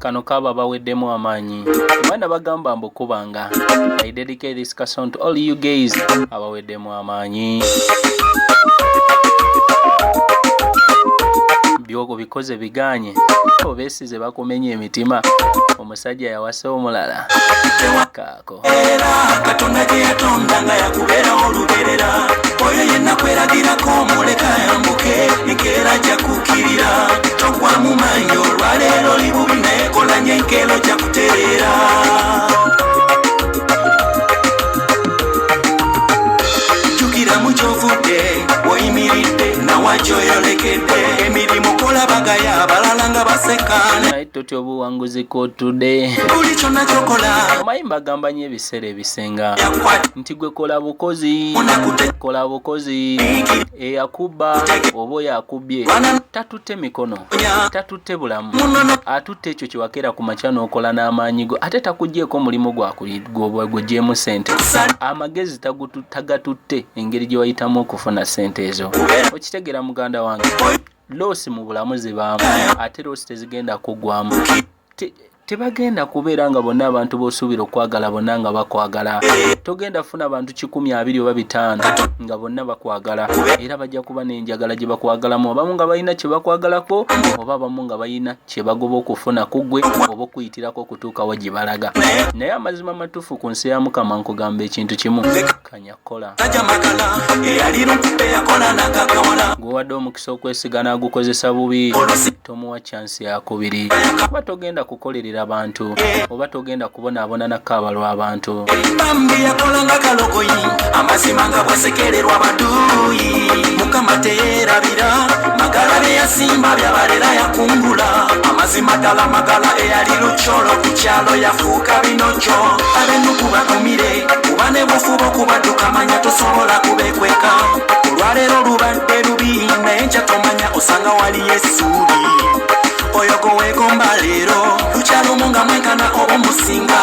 kano kaba baweddemu amaanyi bana bagamba mbukubanga. I dedicate this song to all you guys abaweddemu amaanyi. Byogo bikoze biganye obesize bakumenye emitima omusajja yawasa omulala kaako Katonda gye yatonda nga yakubeera oluberera oyo yenna kweragirako muleka yambuke enkeera ajja kukkirira togwa mu maanyi olwaleero libubi naye kola nnyo enkeera ojja kutereera jjukira mu kyovudde oyimiridde nawakyoyolekedde emirimu kola bagaya abalala nga basekana naye totya obuwanguzi kotudde buli kyonna kyokola amayimba agamba nnyo ebiseera ebisenga nti gwe kola bukozi eyakubba oba oyakubbye tatutte mikono tatutte bulamu atutte ekyo kyewakera ku makya n'okola n'amaanyi go ate takugyeko omulimu gw'ogyemu ssente amagezi tagatutte engeri gye wayitamu okufuna ssente ezo okitegeera muganda wange loosi mu bulamu zibaamu ate loosi tezigenda kuggwamu tebagenda kubeera nga bonna abantu b'osuubira okwagala bonna nga bakwagala togenda funa abantu 120 oba 5 nga bonna bakwagala era bajja kuba n'enjagala gye bakwagalamu abamu nga balina kye bakwagalako oba abamu nga balina kye bagoba okufuna ku ggwe oba okuyitirako okutuukawo gye balaga naye amazima matuufu ku nsi ya Mukama nkugamba ekintu kimu kanyakola gwewadde omukisa okwesigana agukozesa bubi tomuwa chansi yakubiri kuba togenda kukolerera abantu oba togenda kubonaabona nakaabalwa abantu bambi yakolanga kalogoyi amazima nga bwasekererwa baduyi Mukama teyeerabira magala bye yasimba byabalera yakungula amazima ddala magala eyali lukyolo ku kyalo yafuuka binokyo abennuku batumire kuba ne bufuba okubadduka manya tosobola kubekweka olwaleero lubadde lubi naye nja tomanya osanga waliyo essuubi oyo gweegomba leero lukyalo nga mwenkana oba musinga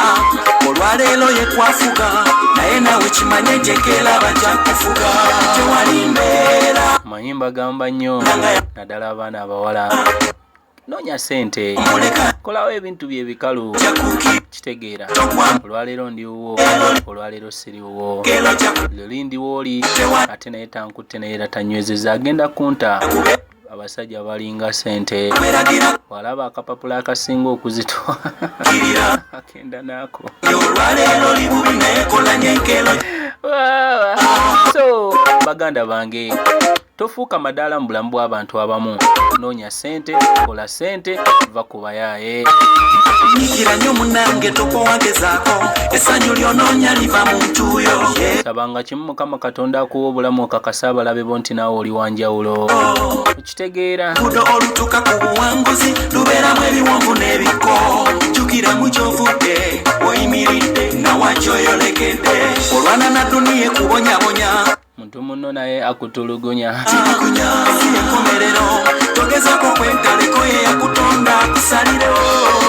olwaleero ye twafuga naye nawe kimanye gyekera bajja kufuga tewali mbeera mayimba gamba nnyo naddala abaana abawala noonya ssente kolawo ebintu byebikalu kitegeera olwaleero ndiwo olwaleero siriwo luli ndiwooli ate naye tankutte naye era tanywezeza agenda kunta abasajja balinga ssente walaba akapapula akasinga okuzitoa agenda naako so baganda bange tofuuka madaala mu bulamu bw'abantu abamu noonya ssente kola ssente va ku bayaaye nyikira nnyo munnange tokowagezaako essanyu lyonoonya liva mu ntuuyo sabanga kimu Mukama Katonda akuwa obulamu okakasa abalabe bo nti naawe oli wanjawulo okitegeera budo olutuuka ku buwanguzi lubeeramu ebiwonvu n'ebiko jjukira mu kyovudde oyimiridde nawakyoyolekedde olwana na duniya ekubonyabonya muntu munno naye akutulugunya enkomerero togezako kwegaleko ye yakutonda akusaliro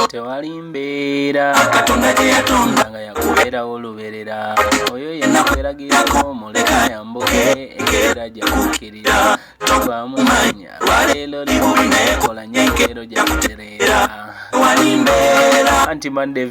tewali mbeera Katonda gye yatonda nga yakubeerawo oluberera oyo yenna kweragirako muleka yambuke enkeera gyakukkirira twamumanya lwaleero libubi naye kola nnyo enkeero gyakutereera tewali mbeera anti Monday